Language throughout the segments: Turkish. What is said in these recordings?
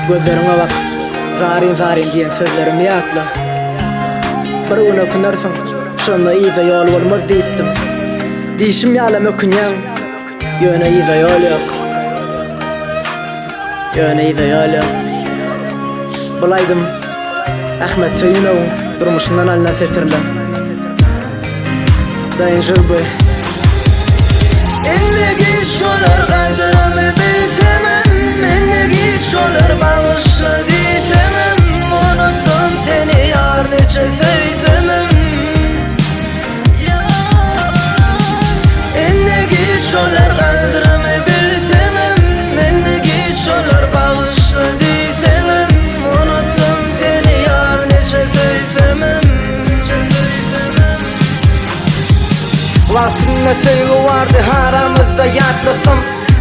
Gözlerine bak, zarin zarin diyen sözlerimi yatla. Bir gün okunursun, şonda iyice yol olmaz deyiptim. Dişim yalım okunyan, yöne iyice yol yok. Yöne iyice yol yok. Bulaydım, Ahmet Söyünov'un durmuşundan alınan setirlen. Dayın Jülboy. Ennegi şolar kaldıramı bilsemem, ennegi şolar bağışla diysemem, unuttum seni yar neçe sevsemem. Ennegi şolar kaldıramı bilsemem, ennegi şolar bağışla diysemem, unuttum seni yar neçe sevsemem. Vaktinde sevgi vardı haramızda yatlasam,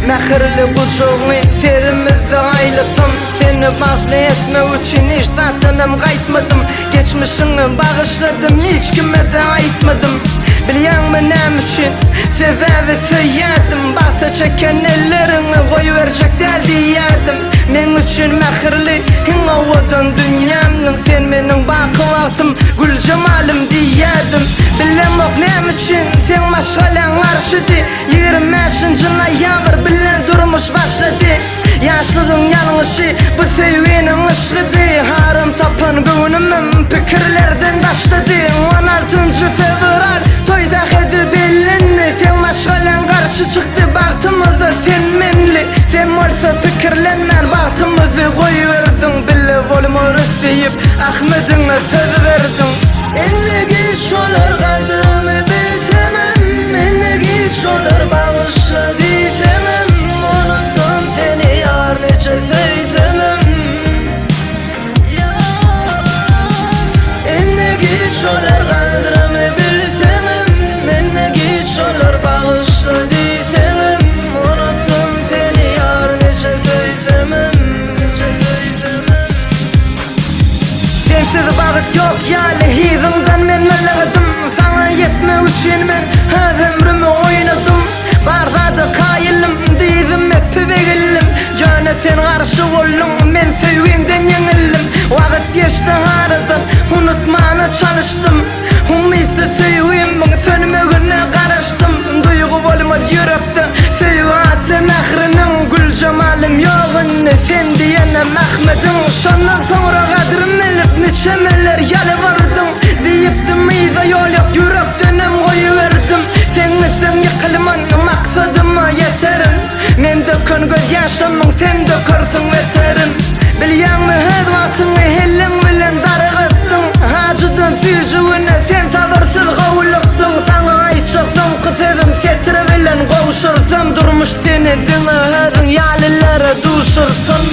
mehirli kucağını serimizde aylasam. Seni bakle etme için hiç tatlanım kaytmadım. Geçmişini bağışladım, hiç kime de aytmadım. Biliyor mu nem için sebebi söyledim. Bahta çeken ellerini koyuverecek del diyedim. Men için mehirli hingavadan dünyamın, sen benim bakı vaktim gül cemalım diyedim. Bilemok nem için sen maşgalen karşıdı. 25'inci yağmur bilen durmuş başladı. Yaşlığın yanlışı bu sevginin ışıdı. Harım tapan günümün fikirlerden başladı. 16. fevral toyda hedi bilinli. Sen maşgalen karşı çıktı baktığımızda sen menli. Sen olsa fikirlenmen baktığımızı koyuverdin. Bile volumur isteyip Ahmet'ine söz verdin. Ennegi şolar kaldırımı bilsemem, ennegi şolar bağışla diysemem, unuttum seni yar neçe sevsemem. Ennegi şolar kaldırımı bilsemem, ennegi şolar bağışla diysemem, unuttum seni yar neçe sevsemem. Sensiz bağıt yok yani hizimden men aladım. Sana yetme için ben her ömrümü oynadım. Barda kayılım dizim hep verillim. Cana sen karşı oldun, men sevginden yenildim. Vakit geçti aradan, unutmana çalıştım. Umidsiz sevgimin sönmegine karıştım. Duygu olmaz yürekte sevgi adlı mehrinin gül cemalım yoğun. Sen diyenem Ahmet'in şondan sonra kadrim elip niçemeler yalvardım. Deyiptim iyice yol yok, yürekten hem koyuverdim. Sen yıkılman maksadıma yeterim. Men dökün göz yaşımın sen dökürsün veterim. Biliyor mu her vaktini hellin bilen darıqıttın. Hacıdın sücüğüne sen sabırsız kavuluktun. Sana ayçıksın kısırım setire bilen kavuşursam. Durmuş seni dine hedin yalilere duşursun.